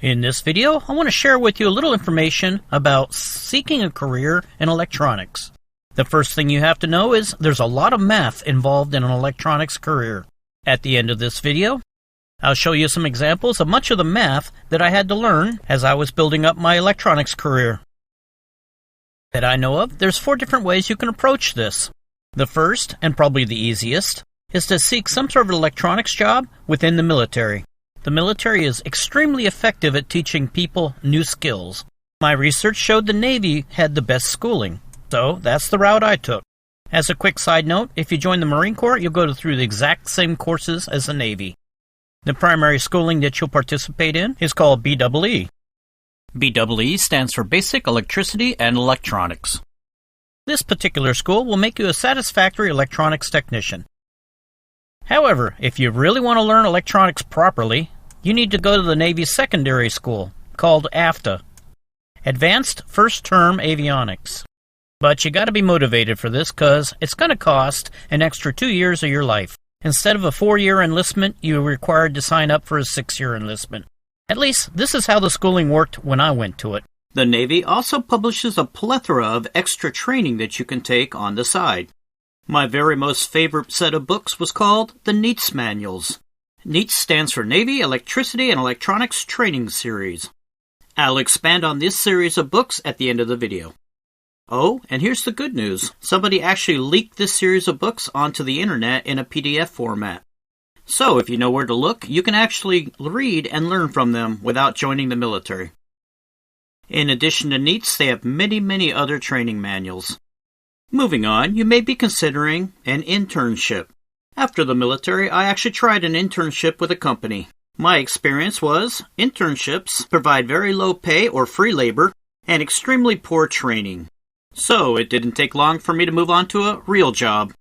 In this video, I want to share with you a little information about seeking a career in electronics. The first thing you have to know is there's a lot of math involved in an electronics career. At the end of this video, I'll show you some examples of much of the math that I had to learn as I was building up my electronics career. That I know of, there's 4 different ways you can approach this. The first, and probably the easiest, is to seek some sort of electronics job within the military. The military is extremely effective at teaching people new skills. My research showed the Navy had the best schooling, so that's the route I took. As a quick side note, if you join the Marine Corps, you'll go through the exact same courses as the Navy. The primary schooling that you'll participate in is called BEE. BEE stands for Basic Electricity and Electronics. This particular school will make you a satisfactory electronics technician. However, if you really want to learn electronics properly, you need to go to the Navy's secondary school, called AFTA, Advanced First Term Avionics. But you gotta be motivated for this, cause it's gonna cost an extra 2 years of your life. Instead of a 4-year enlistment, you're required to sign up for a 6-year enlistment. At least, this is how the schooling worked when I went to it. The Navy also publishes a plethora of extra training that you can take on the side. My very most favorite set of books was called the NEETS manuals. NEETS stands for Navy Electricity and Electronics Training Series. I'll expand on this series of books at the end of the video. Oh, and here's the good news. Somebody actually leaked this series of books onto the internet in a PDF format. So if you know where to look, you can actually read and learn from them without joining the military. In addition to NEETS, they have many other training manuals. Moving on, you may be considering an internship. After the military, I actually tried an internship with a company. My experience was, internships provide very low pay or free labor and extremely poor training. So it didn't take long for me to move on to a real job.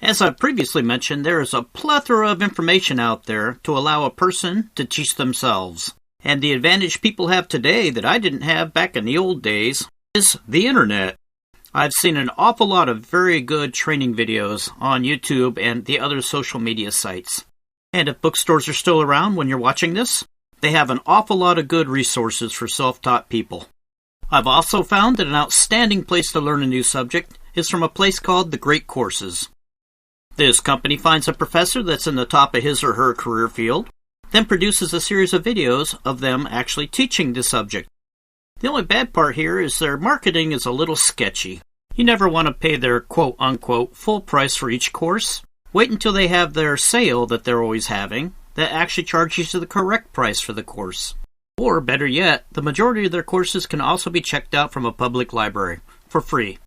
As I previously mentioned, there is a plethora of information out there to allow a person to teach themselves. And the advantage people have today that I didn't have back in the old days is the internet. I've seen an awful lot of very good training videos on YouTube and the other social media sites. And if bookstores are still around when you're watching this, they have an awful lot of good resources for self-taught people. I've also found that an outstanding place to learn a new subject is from a place called The Great Courses. This company finds a professor that's in the top of his or her career field, then produces a series of videos of them actually teaching the subject. The only bad part here is their marketing is a little sketchy. You never want to pay their quote-unquote full price for each course. Wait until they have their sale that they're always having that actually charges you the correct price for the course. Or better yet, the majority of their courses can also be checked out from a public library for free.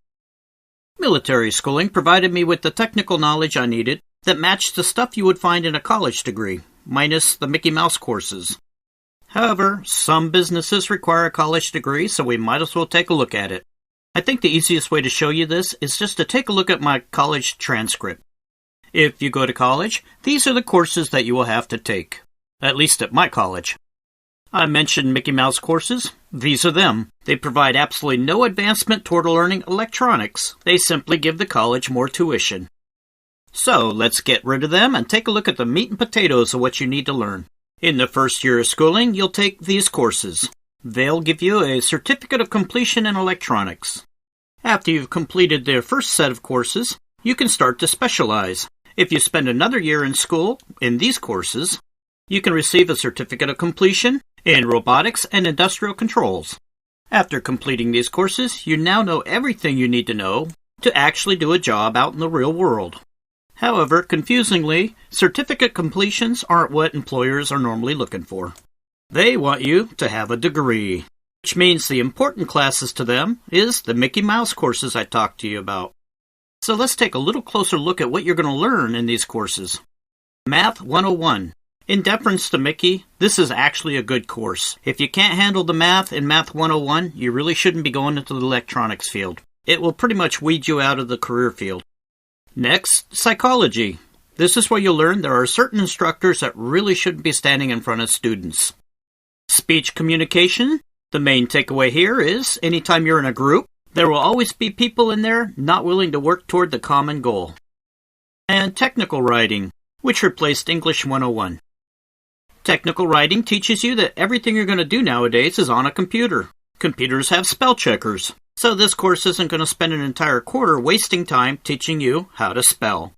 Military schooling provided me with the technical knowledge I needed that matched the stuff you would find in a college degree, minus the Mickey Mouse courses. However, some businesses require a college degree, so we might as well take a look at it. I think the easiest way to show you this is just to take a look at my college transcript. If you go to college, these are the courses that you will have to take. At least at my college. I mentioned Mickey Mouse courses. These are them. They provide absolutely no advancement toward learning electronics. They simply give the college more tuition. So, let's get rid of them and take a look at the meat and potatoes of what you need to learn. In the first year of schooling, you'll take these courses. They'll give you a certificate of completion in electronics. After you've completed their first set of courses, you can start to specialize. If you spend another year in school in these courses, you can receive a certificate of completion in Robotics and Industrial Controls. After completing these courses, you now know everything you need to know to actually do a job out in the real world. However, confusingly, certificate completions aren't what employers are normally looking for. They want you to have a degree, which means the important classes to them is the Mickey Mouse courses I talked to you about. So let's take a little closer look at what you're going to learn in these courses. Math 101. In deference to Mickey, this is actually a good course. If you can't handle the math in Math 101, you really shouldn't be going into the electronics field. It will pretty much weed you out of the career field. Next, psychology. This is where you'll learn there are certain instructors that really shouldn't be standing in front of students. Speech communication. The main takeaway here is, anytime you're in a group, there will always be people in there not willing to work toward the common goal. And technical writing, which replaced English 101. Technical writing teaches you that everything you're going to do nowadays is on a computer. Computers have spell checkers, so this course isn't going to spend an entire quarter wasting time teaching you how to spell.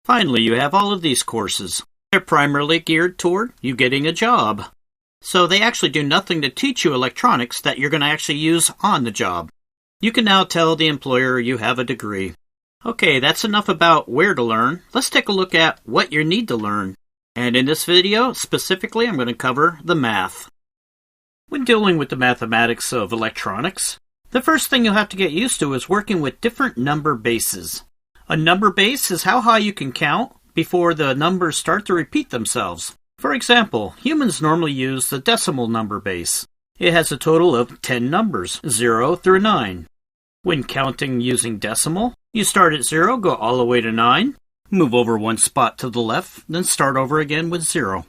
Finally, you have all of these courses. They're primarily geared toward you getting a job. So they actually do nothing to teach you electronics that you're going to actually use on the job. You can now tell the employer you have a degree. Okay, that's enough about where to learn. Let's take a look at what you need to learn. And in this video, specifically, I'm going to cover the math. When dealing with the mathematics of electronics, the first thing you'll have to get used to is working with different number bases. A number base is how high you can count before the numbers start to repeat themselves. For example, humans normally use the decimal number base. It has a total of 10 numbers, 0 through 9. When counting using decimal, you start at 0, go all the way to 9, move over one spot to the left, then start over again with 0.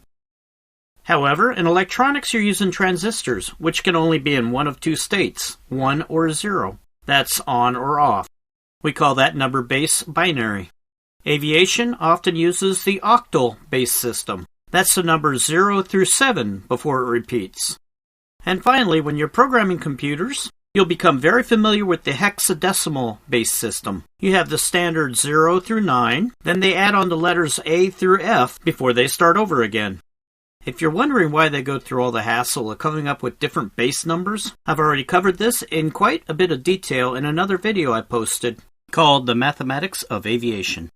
However, in electronics you're using transistors, which can only be in one of two states, 1 or 0. That's on or off. We call that number base binary. Aviation often uses the octal base system. That's the numbers 0 through 7 before it repeats. And finally, when you're programming computers, you'll become very familiar with the hexadecimal base system. You have the standard 0 through 9, then they add on the letters A through F before they start over again. If you're wondering why they go through all the hassle of coming up with different base numbers, I've already covered this in quite a bit of detail in another video I posted called The Mathematics of Aviation.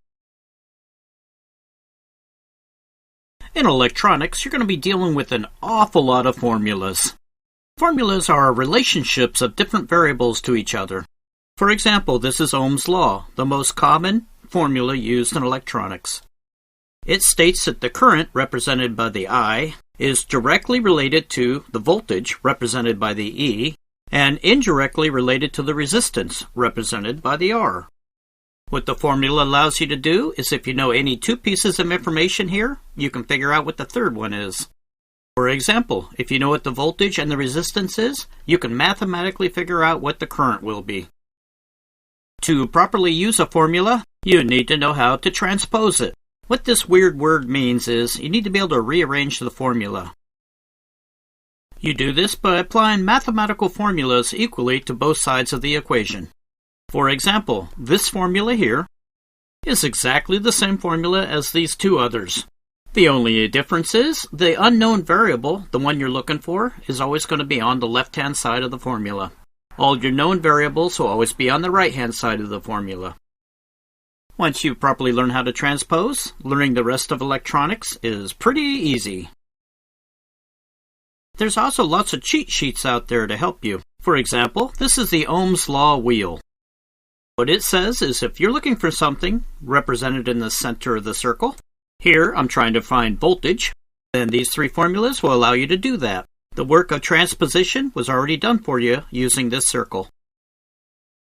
In electronics, you're going to be dealing with an awful lot of formulas. Formulas are relationships of different variables to each other. For example, this is Ohm's law, the most common formula used in electronics. It states that the current, represented by the I, is directly related to the voltage, represented by the E, and indirectly related to the resistance, represented by the R. What the formula allows you to do is if you know any two pieces of information here, you can figure out what the third one is. For example, if you know what the voltage and the resistance is, you can mathematically figure out what the current will be. To properly use a formula, you need to know how to transpose it. What this weird word means is you need to be able to rearrange the formula. You do this by applying mathematical formulas equally to both sides of the equation. For example, this formula here is exactly the same formula as these two others. The only difference is the unknown variable, the one you're looking for, is always going to be on the left-hand side of the formula. All your known variables will always be on the right-hand side of the formula. Once you've properly learned how to transpose, learning the rest of electronics is pretty easy. There's also lots of cheat sheets out there to help you. For example, this is the Ohm's law wheel. What it says is if you're looking for something represented in the center of the circle, here I'm trying to find voltage, then these three formulas will allow you to do that. The work of transposition was already done for you using this circle.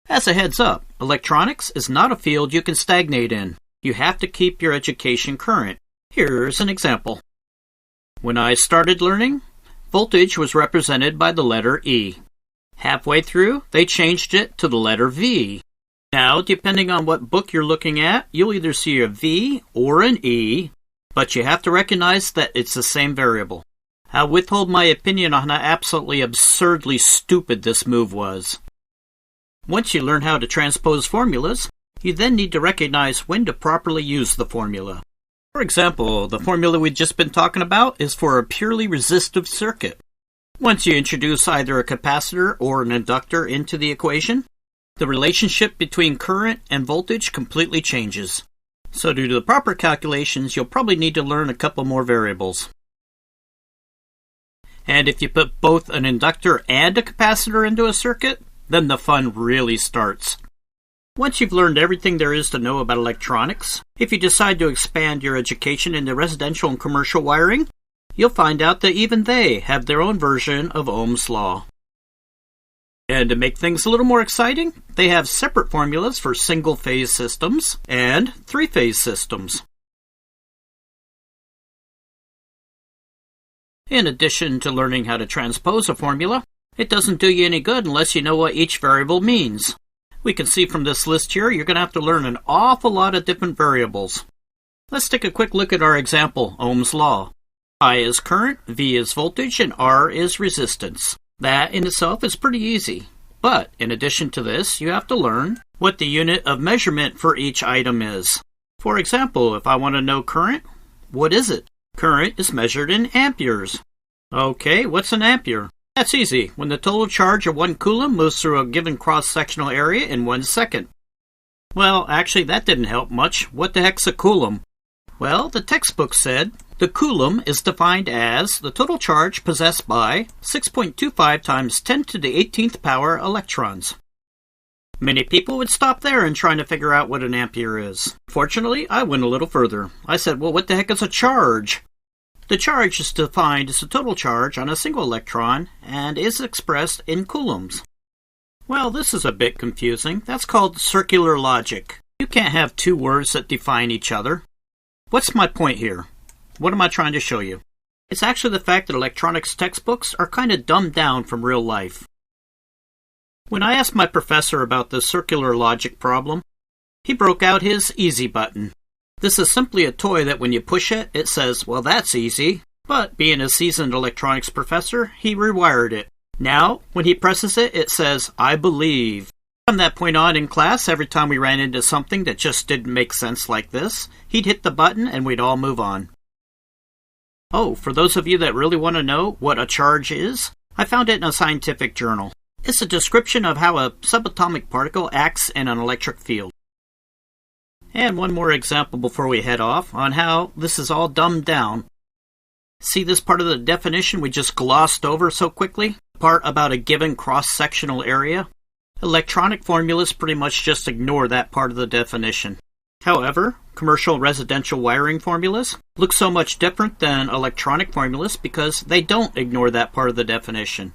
As a heads up, electronics is not a field you can stagnate in. You have to keep your education current. Here's an example. When I started learning, voltage was represented by the letter E. Halfway through, they changed it to the letter V. Now, depending on what book you're looking at, you'll either see a V or an E, but you have to recognize that it's the same variable. I'll withhold my opinion on how absolutely absurdly stupid this move was. Once you learn how to transpose formulas, you then need to recognize when to properly use the formula. For example, the formula we've just been talking about is for a purely resistive circuit. Once you introduce either a capacitor or an inductor into the equation, the relationship between current and voltage completely changes. So to do the proper calculations, you'll probably need to learn a couple more variables. And if you put both an inductor and a capacitor into a circuit, then the fun really starts. Once you've learned everything there is to know about electronics, if you decide to expand your education into residential and commercial wiring, you'll find out that even they have their own version of Ohm's law. And to make things a little more exciting, they have separate formulas for single-phase systems and three-phase systems. In addition to learning how to transpose a formula, it doesn't do you any good unless you know what each variable means. We can see from this list here, you're going to have to learn an awful lot of different variables. Let's take a quick look at our example, Ohm's law. I is current, V is voltage, and R is resistance. That in itself is pretty easy. But in addition to this, you have to learn what the unit of measurement for each item is. For example, if I want to know current, what is it? Current is measured in amperes. Okay, what's an ampere? That's easy. When the total charge of 1 coulomb moves through a given cross-sectional area in 1 second. Well, actually, that didn't help much. What the heck's a coulomb? Well, the textbook said the coulomb is defined as the total charge possessed by 6.25 times 10 to the 18th power electrons. Many people would stop there and trying to figure out what an ampere is. Fortunately, I went a little further. I said, well, what the heck is a charge? The charge is defined as the total charge on a single electron and is expressed in coulombs. Well, this is a bit confusing. That's called circular logic. You can't have two words that define each other. What's my point here? What am I trying to show you? It's actually the fact that electronics textbooks are kind of dumbed down from real life. When I asked my professor about the circular logic problem, he broke out his easy button. This is simply a toy that when you push it, it says, well, that's easy. But being a seasoned electronics professor, he rewired it. Now, when he presses it, it says, I believe. From that point on in class, every time we ran into something that just didn't make sense like this, he'd hit the button and we'd all move on. Oh, for those of you that really want to know what a charge is, I found it in a scientific journal. It's a description of how a subatomic particle acts in an electric field. And one more example before we head off on how this is all dumbed down. See this part of the definition we just glossed over so quickly? The part about a given cross-sectional area? Electronic formulas pretty much just ignore that part of the definition. However, commercial residential wiring formulas look so much different than electronic formulas because they don't ignore that part of the definition.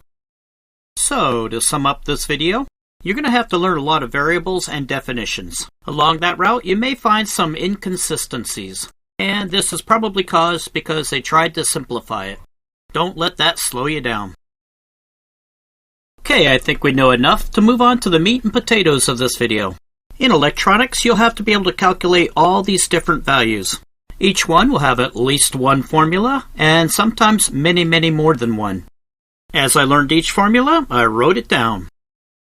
So, to sum up this video, you're going to have to learn a lot of variables and definitions. Along that route, you may find some inconsistencies. And this is probably caused because they tried to simplify it. Don't let that slow you down. Okay, I think we know enough to move on to the meat and potatoes of this video. In electronics, you'll have to be able to calculate all these different values. Each one will have at least one formula, and sometimes many more than one. As I learned each formula, I wrote it down.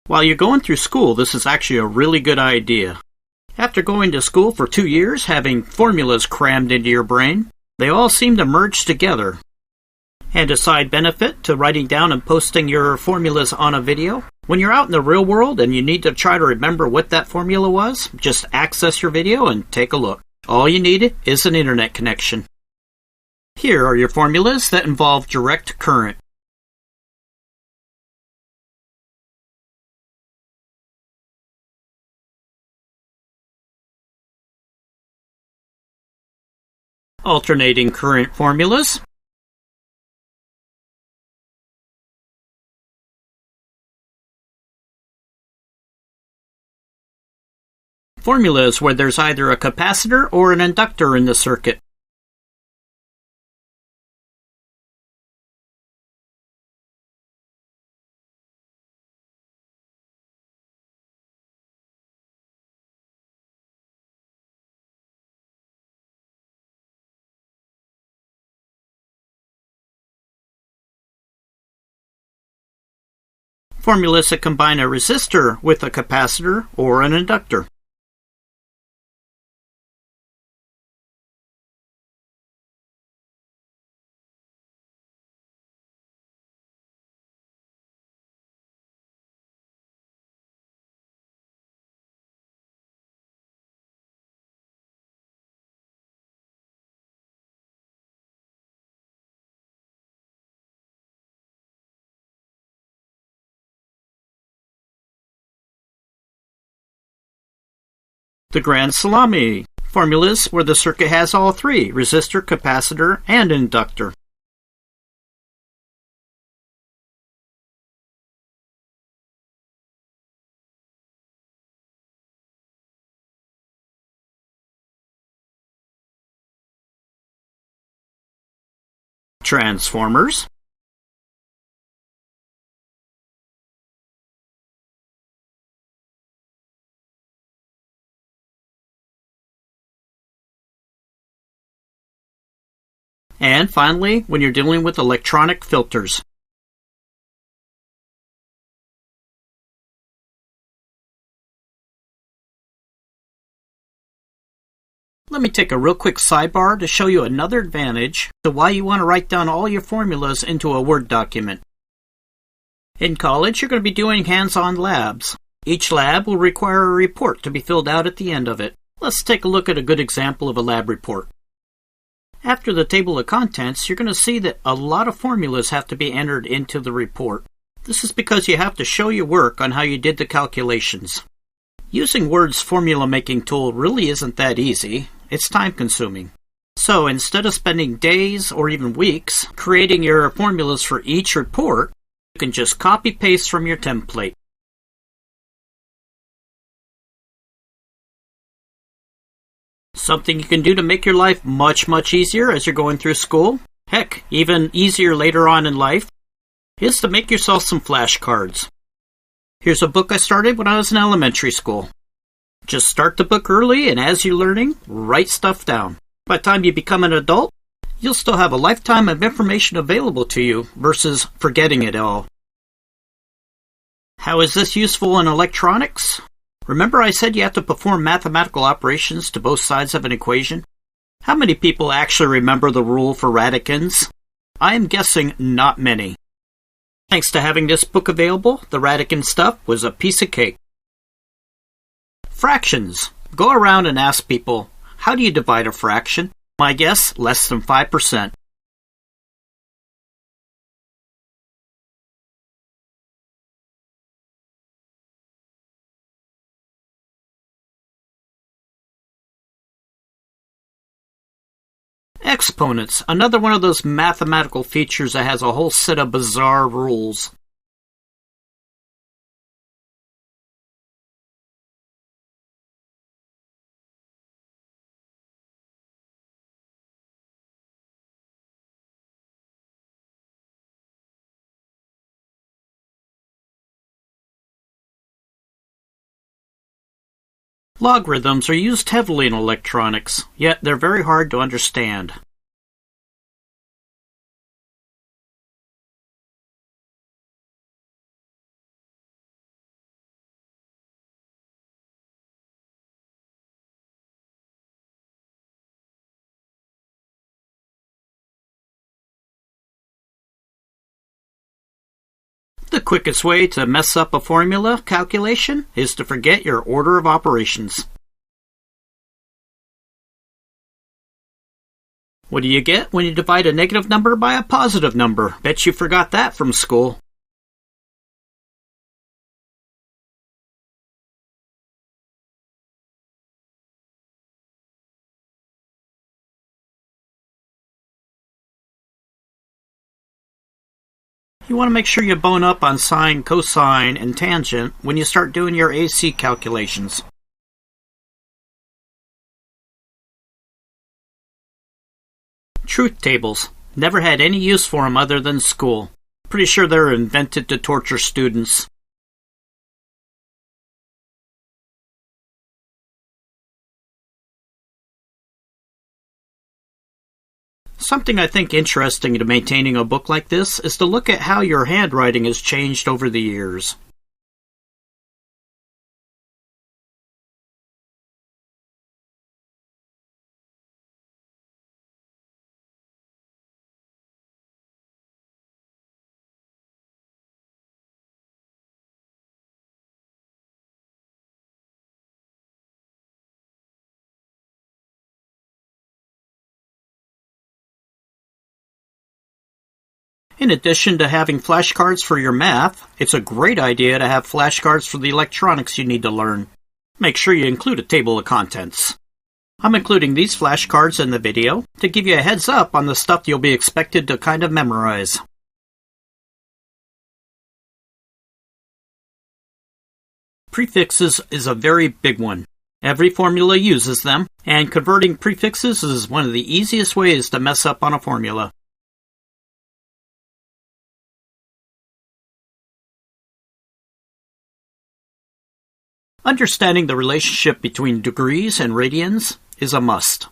While you're going through school, this is actually a really good idea. After going to school for 2 years, having formulas crammed into your brain, they all seem to merge together. And a side benefit to writing down and posting your formulas on a video, when you're out in the real world and you need to try to remember what that formula was, just access your video and take a look. All you need is an internet connection. Here are your formulas that involve direct current. Alternating current formulas. Formulas where there's either a capacitor or an inductor in the circuit. Formulas that combine a resistor with a capacitor or an inductor. The grand salami. Formulas where the circuit has all three, resistor, capacitor, and inductor. Transformers. And finally, when you're dealing with electronic filters. Let me take a real quick sidebar to show you another advantage to why you want to write down all your formulas into a Word document. In college, you're going to be doing hands-on labs. Each lab will require a report to be filled out at the end of it. Let's take a look at a good example of a lab report. After the table of contents, you're going to see that a lot of formulas have to be entered into the report. This is because you have to show your work on how you did the calculations. Using Word's formula-making tool really isn't that easy. It's time-consuming. So instead of spending days or even weeks creating your formulas for each report, you can just copy-paste from your template. Something you can do to make your life much easier as you're going through school, heck, even easier later on in life, is to make yourself some flashcards. Here's a book I started when I was in elementary school. Just start the book early, and as you're learning, write stuff down. By the time you become an adult, you'll still have a lifetime of information available to you versus forgetting it all. How is this useful in electronics? Remember I said you have to perform mathematical operations to both sides of an equation? How many people actually remember the rule for radicans? I am guessing not many. Thanks to having this book available, the radicand stuff was a piece of cake. Fractions. Go around and ask people, how do you divide a fraction? My guess, less than 5%. Exponents. Another one of those mathematical features that has a whole set of bizarre rules. Logarithms are used heavily in electronics, yet they're very hard to understand. The quickest way to mess up a formula calculation is to forget your order of operations. What do you get when you divide a negative number by a positive number? Bet you forgot that from school. You want to make sure you bone up on sine, cosine, and tangent when you start doing your AC calculations. Truth tables. Never had any use for them other than school. Pretty sure they're invented to torture students. Something I think interesting to maintaining a book like this is to look at how your handwriting has changed over the years. In addition to having flashcards for your math, it's a great idea to have flashcards for the electronics you need to learn. Make sure you include a table of contents. I'm including these flashcards in the video to give you a heads up on the stuff you'll be expected to kind of memorize. Prefixes is a very big one. Every formula uses them, and converting prefixes is one of the easiest ways to mess up on a formula. Understanding the relationship between degrees and radians is a must.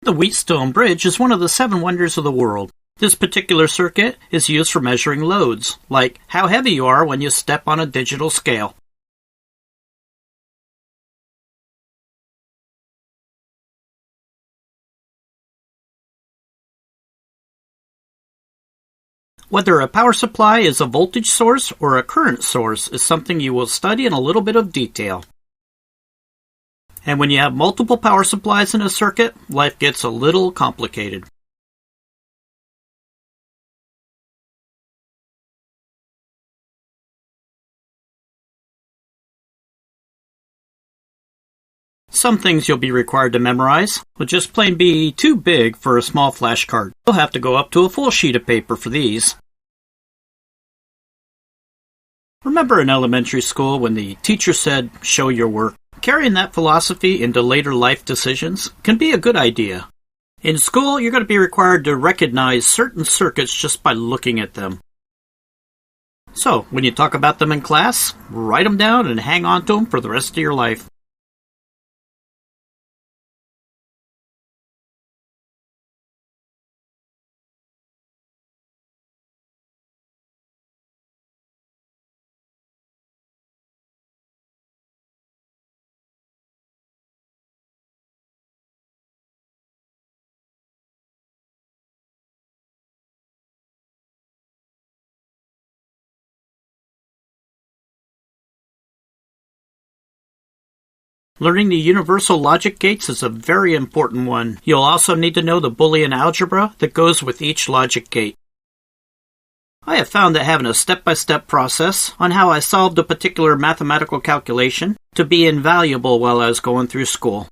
The Wheatstone Bridge is one of the 7 wonders of the world. This particular circuit is used for measuring loads, like how heavy you are when you step on a digital scale. Whether a power supply is a voltage source or a current source is something you will study in a little bit of detail. And when you have multiple power supplies in a circuit, life gets a little complicated. Some things you'll be required to memorize will just plain be too big for a small flashcard. You'll have to go up to a full sheet of paper for these. Remember in elementary school when the teacher said, "Show your work"? Carrying that philosophy into later life decisions can be a good idea. In school, you're going to be required to recognize certain circuits just by looking at them. So, when you talk about them in class, write them down and hang on to them for the rest of your life. Learning the universal logic gates is a very important one. You'll also need to know the Boolean algebra that goes with each logic gate. I have found that having a step-by-step process on how I solved a particular mathematical calculation to be invaluable while I was going through school.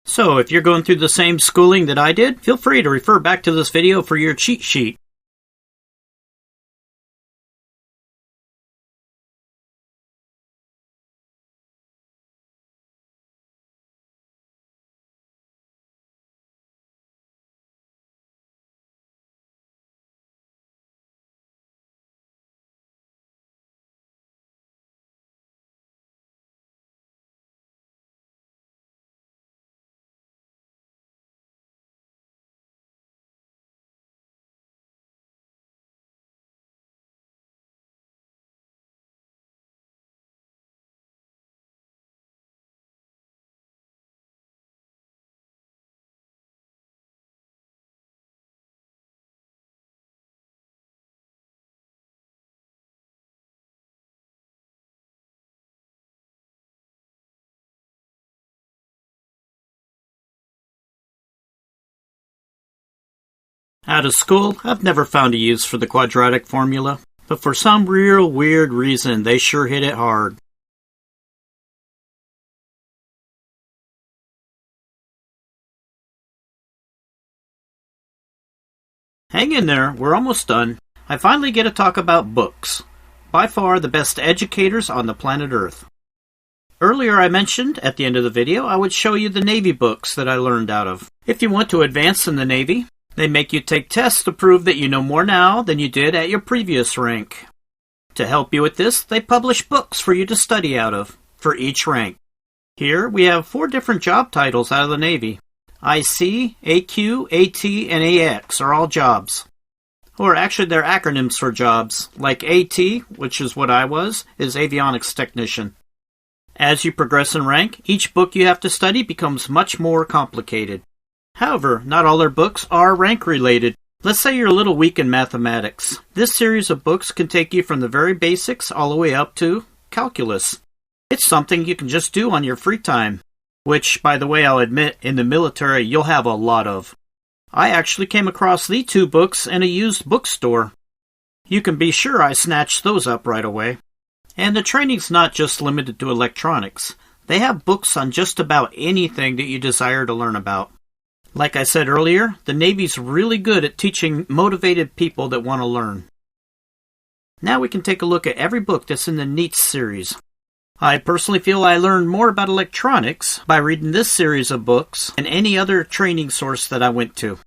So if you're going through the same schooling that I did, feel free to refer back to this video for your cheat sheet. Out of school, I've never found a use for the quadratic formula, but for some real weird reason, they sure hit it hard. Hang in there, we're almost done. I finally get to talk about books. By far the best educators on the planet Earth. Earlier I mentioned, at the end of the video, I would show you the Navy books that I learned out of. If you want to advance in the Navy, they make you take tests to prove that you know more now than you did at your previous rank. To help you with this, they publish books for you to study out of, for each rank. Here we have 4 different job titles out of the Navy. IC, AQ, AT, and AX are all jobs. Or actually they're acronyms for jobs, like AT, which is what I was, is avionics technician. As you progress in rank, each book you have to study becomes much more complicated. However, not all their books are rank-related. Let's say you're a little weak in mathematics. This series of books can take you from the very basics all the way up to calculus. It's something you can just do on your free time, which, by the way, I'll admit, in the military you'll have a lot of. I actually came across these 2 books in a used bookstore. You can be sure I snatched those up right away. And the training's not just limited to electronics. They have books on just about anything that you desire to learn about. Like I said earlier, the Navy's really good at teaching motivated people that want to learn. Now we can take a look at every book that's in the NEETS series. I personally feel I learned more about electronics by reading this series of books than any other training source that I went to.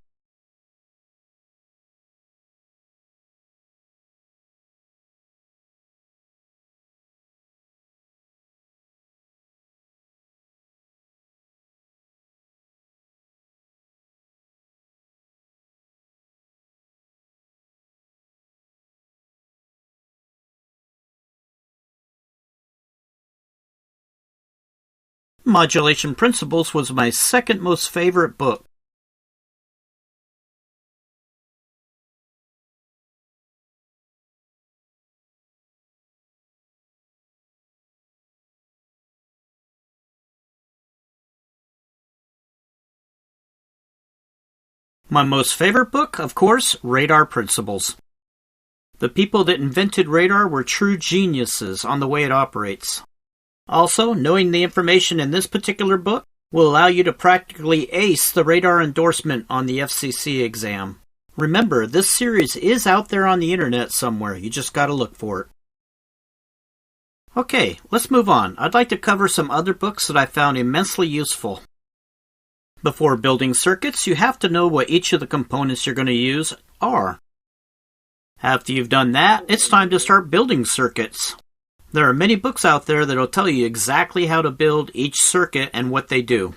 Modulation Principles was my second most favorite book. My most favorite book, of course, Radar Principles. The people that invented radar were true geniuses on the way it operates. Also, knowing the information in this particular book will allow you to practically ace the radar endorsement on the FCC exam. Remember, this series is out there on the internet somewhere. You just gotta look for it. Okay, let's move on. I'd like to cover some other books that I found immensely useful. Before building circuits, you have to know what each of the components you're going to use are. After you've done that, it's time to start building circuits. There are many books out there that will tell you exactly how to build each circuit and what they do.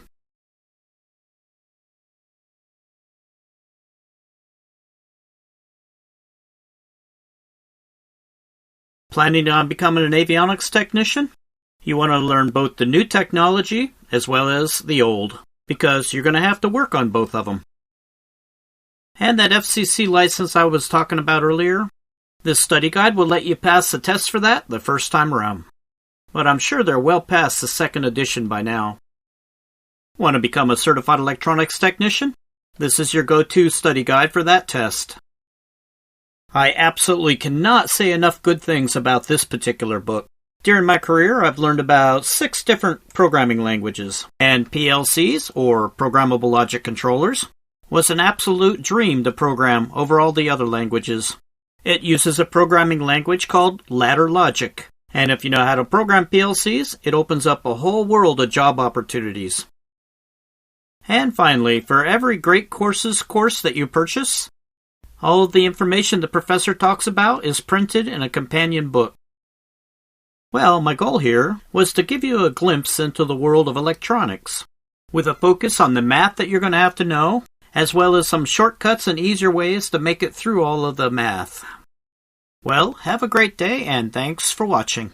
Planning on becoming an avionics technician? You want to learn both the new technology as well as the old, because you're going to have to work on both of them. And that FCC license I was talking about earlier, this study guide will let you pass the test for that the first time around. But I'm sure they're well past the second edition by now. Want to become a certified electronics technician? This is your go-to study guide for that test. I absolutely cannot say enough good things about this particular book. During my career, I've learned about 6 different programming languages, and PLCs, or Programmable Logic Controllers, was an absolute dream to program over all the other languages. It uses a programming language called ladder logic, and if you know how to program PLCs, it opens up a whole world of job opportunities. And finally, for every great course that you purchase, all of the information the professor talks about is printed in a companion book. Well, my goal here was to give you a glimpse into the world of electronics, with a focus on the math that you're going to have to know, as well as some shortcuts and easier ways to make it through all of the math. Well, have a great day, and thanks for watching.